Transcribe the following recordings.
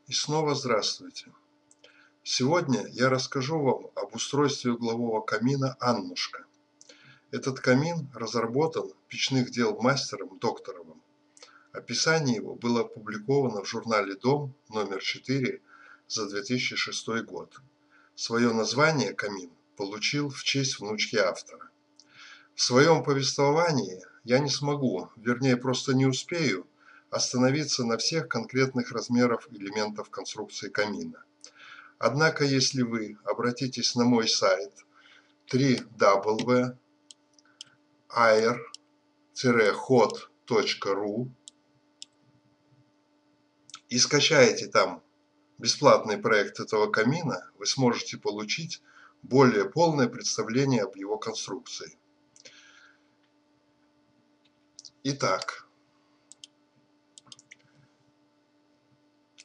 И снова здравствуйте. Сегодня я расскажу вам об устройстве углового камина «Аннушка». Этот камин разработан печных дел мастером Докторовым. Описание его было опубликовано в журнале «Дом» номер 4 за 2006 год. Свое название камин получил в честь внучки автора. В своем повествовании я не смогу, вернее просто не успею, остановиться на всех конкретных размерах элементов конструкции камина. Однако, если вы обратитесь на мой сайт www.air-hot.ru и скачаете там бесплатный проект этого камина, вы сможете получить более полное представление об его конструкции. Итак,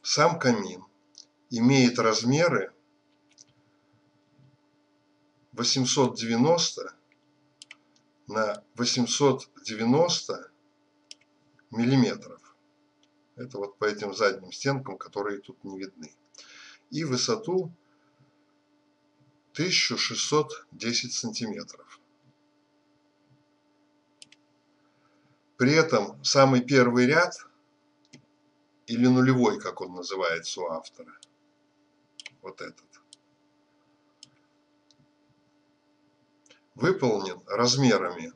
сам камин имеет размеры 890 на 890 миллиметров. Это вот по этим задним стенкам, которые тут не видны. И высоту 1610 сантиметров. При этом самый первый ряд, или нулевой, как он называется у автора, вот этот, выполнен размерами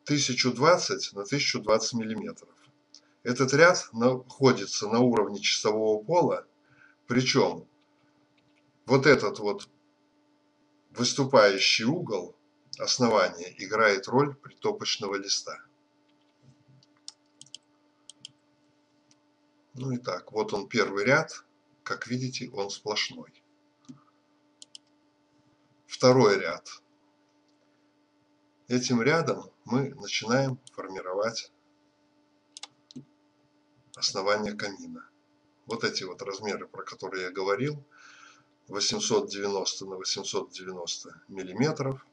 1020 на 1020 миллиметров. Этот ряд находится на уровне часового пола, причем вот этот вот выступающий угол основания играет роль притопочного листа. Ну и так, вот он первый ряд, как видите, он сплошной. Второй ряд. Этим рядом мы начинаем формировать основание камина. Вот эти вот размеры, про которые я говорил, 890 на 890 миллиметров.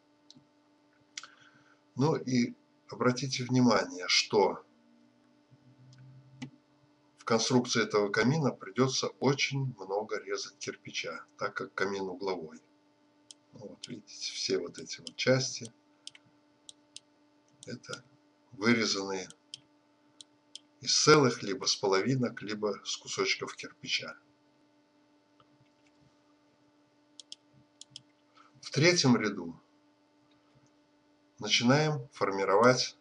Ну и обратите внимание, что в конструкции этого камина придется очень много резать кирпича, так как камин угловой. Вот видите, все вот эти вот части, это вырезанные из целых, либо с половинок, либо с кусочков кирпича. В третьем ряду начинаем формировать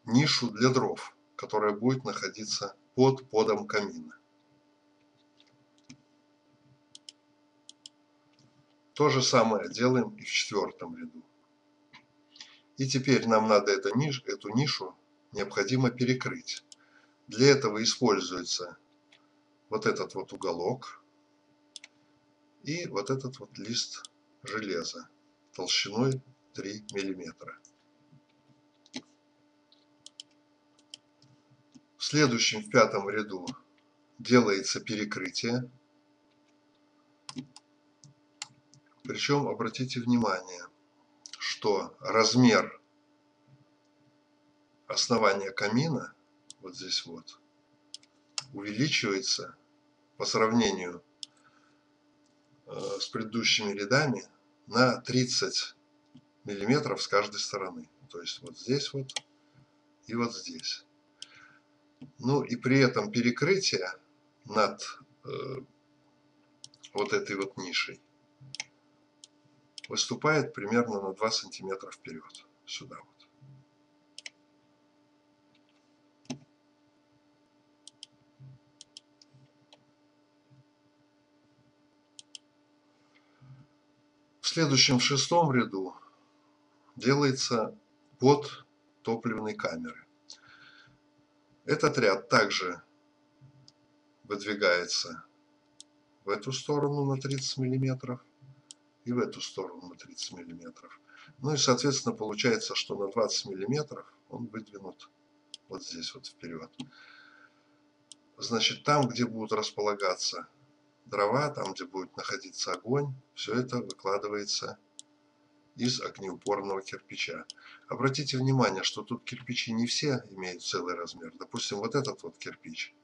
нишу для дров, которая будет находиться под подом камина. То же самое делаем и в четвертом ряду. И теперь нам надо эту нишу необходимо перекрыть. Для этого используется вот этот вот уголок и вот этот вот лист железа толщиной 3 миллиметра. В следующем, в пятом ряду, делается перекрытие. Причем обратите внимание, что размер основания камина, вот здесь вот, увеличивается по сравнению с предыдущими рядами на 30 миллиметров с каждой стороны. То есть вот здесь вот и вот здесь. Ну и при этом перекрытие над вот этой вот нишей выступает примерно на 2 сантиметра вперед, сюда вот. В следующем, в шестом ряду, делается под топливной камеры. Этот ряд также выдвигается в эту сторону на 30 миллиметров и в эту сторону на 30 миллиметров. Ну и, соответственно, получается, что на 20 миллиметров он выдвинут вот здесь вот вперед. Значит, там, где будут располагаться дрова, там, где будет находиться огонь, все это выкладывается из огнеупорного кирпича. Обратите внимание, что тут кирпичи не все имеют целый размер. Допустим, вот этот вот кирпич,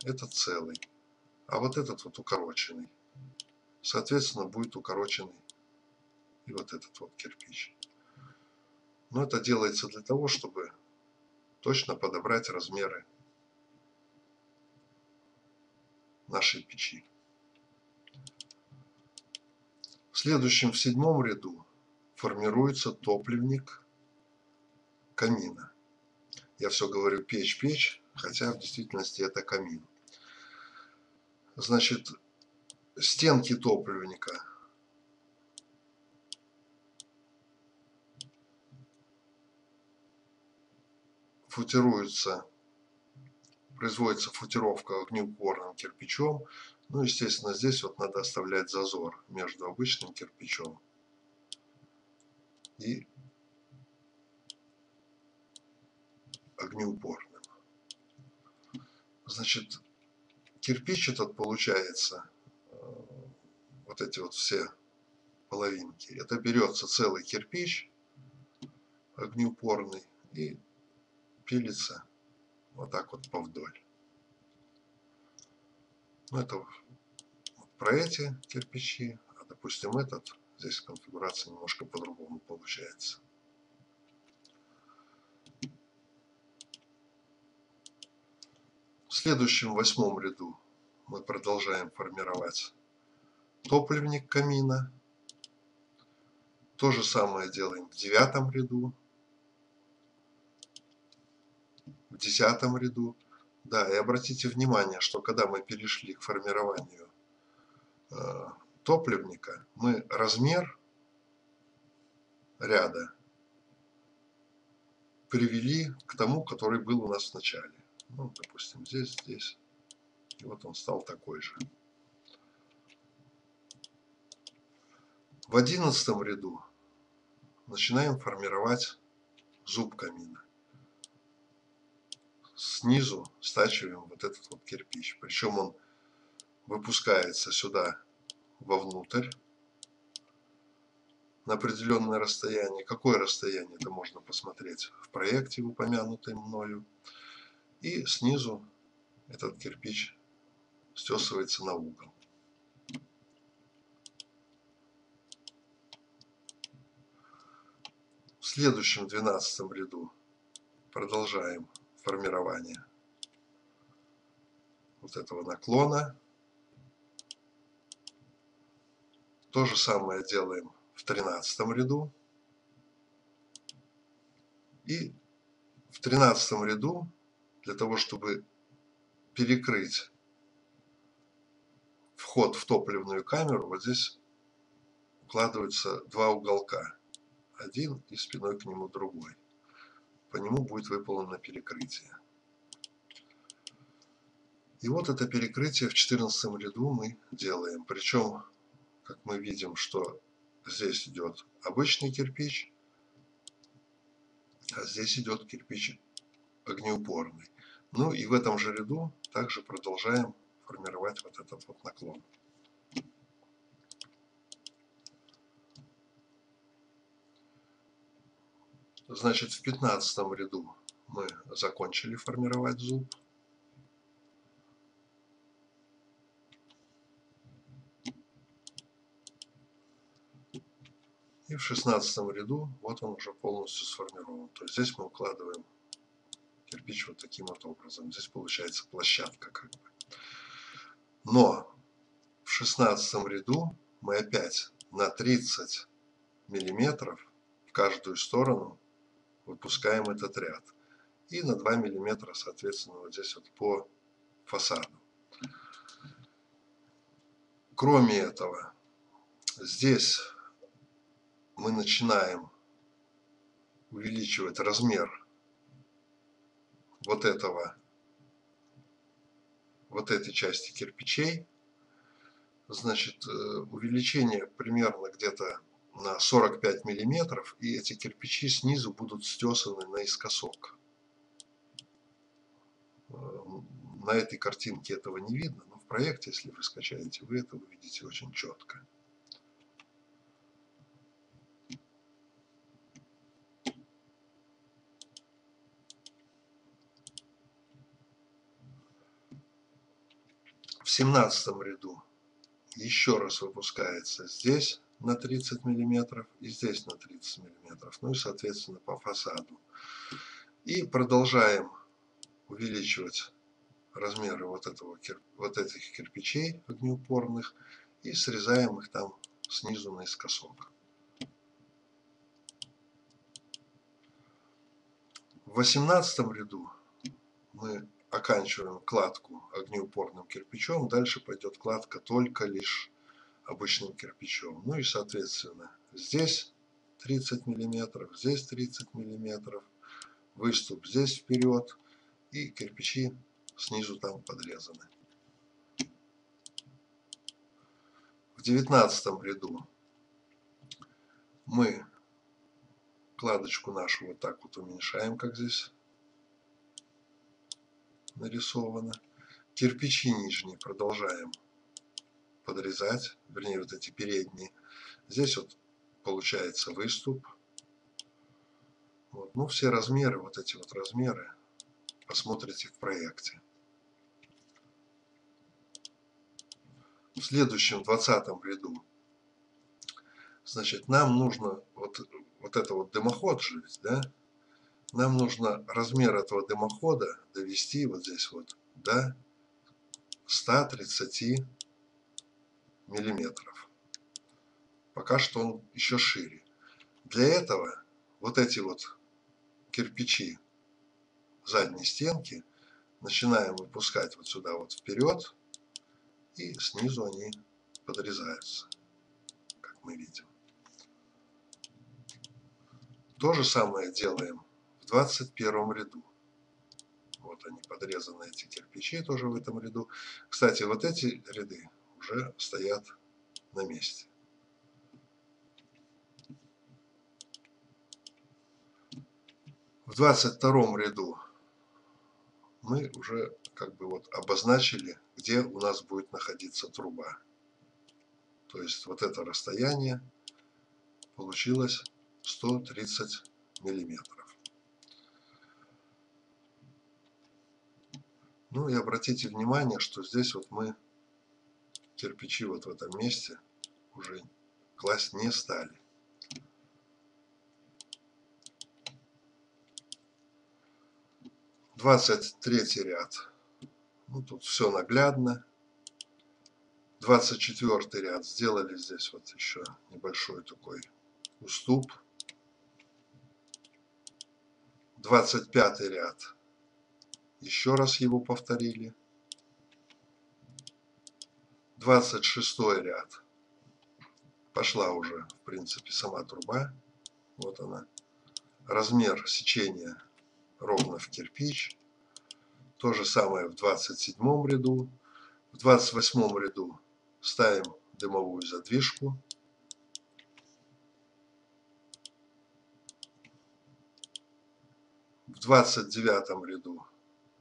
это целый, а вот этот вот укороченный. Соответственно, будет укороченный и вот этот вот кирпич. Но это делается для того, чтобы точно подобрать размеры нашей печи. Следующим, в 7-м ряду, формируется топливник камина. Я все говорю печь, хотя в действительности это камин. Значит, стенки топливника производится футировка огнеупорным кирпичом. Ну, естественно, здесь вот надо оставлять зазор между обычным кирпичом и огнеупорным. Значит, кирпич этот получается, вот эти вот все половинки, это берется целый кирпич огнеупорный и пилится вот так вот повдоль. Ну, это про эти кирпичи, а допустим этот, здесь конфигурация немножко по-другому получается. В следующем 8-м ряду мы продолжаем формировать топливник камина. То же самое делаем в 9-м ряду, в 10-м ряду. Да, и обратите внимание, что когда мы перешли к формированию топливника, мы размер ряда привели к тому, который был у нас в начале. Ну, допустим, здесь. И вот он стал такой же. В 11-м ряду начинаем формировать зуб камина. Снизу стачиваем вот этот вот кирпич. Причем он выпускается сюда вовнутрь на определенное расстояние. Какое расстояние, это можно посмотреть в проекте, упомянутом мною. И снизу этот кирпич стесывается на угол. В следующем 12-м ряду продолжаем формирование вот этого наклона. То же самое делаем в 13-м ряду. И в 13-м ряду, для того, чтобы перекрыть вход в топливную камеру, вот здесь укладываются два уголка. Один и спиной к нему другой. По нему будет выполнено перекрытие. И вот это перекрытие в 14 ряду мы делаем. Причем, как мы видим, что здесь идет обычный кирпич, а здесь идет кирпич огнеупорный. Ну и в этом же ряду также продолжаем формировать вот этот вот наклон. Значит, в 15 ряду мы закончили формировать зуб. И в 16 ряду вот он уже полностью сформирован. То есть здесь мы укладываем кирпич вот таким вот образом. Здесь получается площадка как бы. Но в 16 ряду мы опять на 30 миллиметров в каждую сторону выпускаем этот ряд. И на 2 миллиметра, соответственно, вот здесь вот по фасаду. Кроме этого, здесь мы начинаем увеличивать размер вот этой части кирпичей. Значит, увеличение примерно где-то на 45 миллиметров, и эти кирпичи снизу будут стесаны наискосок. На этой картинке этого не видно, но в проекте, если вы скачаете, вы это увидите очень четко. 17 ряду еще раз выпускается здесь на 30 миллиметров и здесь на 30 миллиметров. Ну и соответственно по фасаду. И продолжаем увеличивать размеры вот этих кирпичей огнеупорных и срезаем их там снизу наискосок. В 18 ряду мы оканчиваем кладку огнеупорным кирпичом, дальше пойдет кладка только лишь обычным кирпичом. Ну и соответственно здесь 30 миллиметров, здесь 30 миллиметров, выступ здесь вперед и кирпичи снизу там подрезаны. В 19 ряду мы кладочку нашу вот так вот уменьшаем, как здесь нарисовано. Кирпичи нижние продолжаем подрезать, вернее вот эти передние. Здесь вот получается выступ. Вот. Ну все размеры, вот эти вот размеры посмотрите в проекте. В следующем 20 ряду, значит, нам нужно вот это вот дымоход же, да? Нам нужно размер этого дымохода довести вот здесь вот до 130 миллиметров. Пока что он еще шире. Для этого вот эти вот кирпичи задней стенки начинаем выпускать вот сюда вот вперед, и снизу они подрезаются, как мы видим. То же самое делаем в 21 ряду. Вот они подрезаны, эти кирпичи тоже в этом ряду. Кстати, вот эти ряды уже стоят на месте. В 22 ряду мы уже как бы вот обозначили, где у нас будет находиться труба. То есть вот это расстояние получилось 130 миллиметров. Ну и обратите внимание, что здесь вот мы кирпичи вот в этом месте уже класть не стали. — 23 ряд. Ну, тут все наглядно. 24 ряд. Сделали здесь вот еще небольшой такой уступ. 25 ряд. Еще раз его повторили. 26 ряд. Пошла уже, в принципе, сама труба. Вот она. Размер сечения ровно в кирпич. То же самое в 27 ряду. В 28 ряду ставим дымовую задвижку. В 29 ряду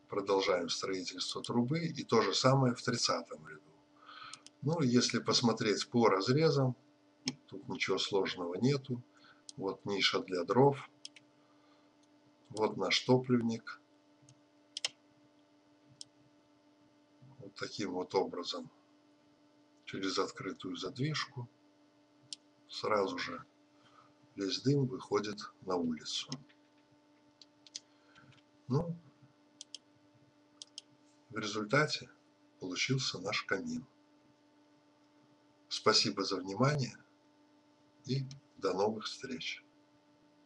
продолжаем строительство трубы. И то же самое в 30 ряду. Ну, если посмотреть по разрезам, тут ничего сложного нету. Вот ниша для дров. Вот наш топливник. Вот таким вот образом. Через открытую задвижку. Сразу же весь дым выходит на улицу. Ну, в результате получился наш камин. Спасибо за внимание и до новых встреч.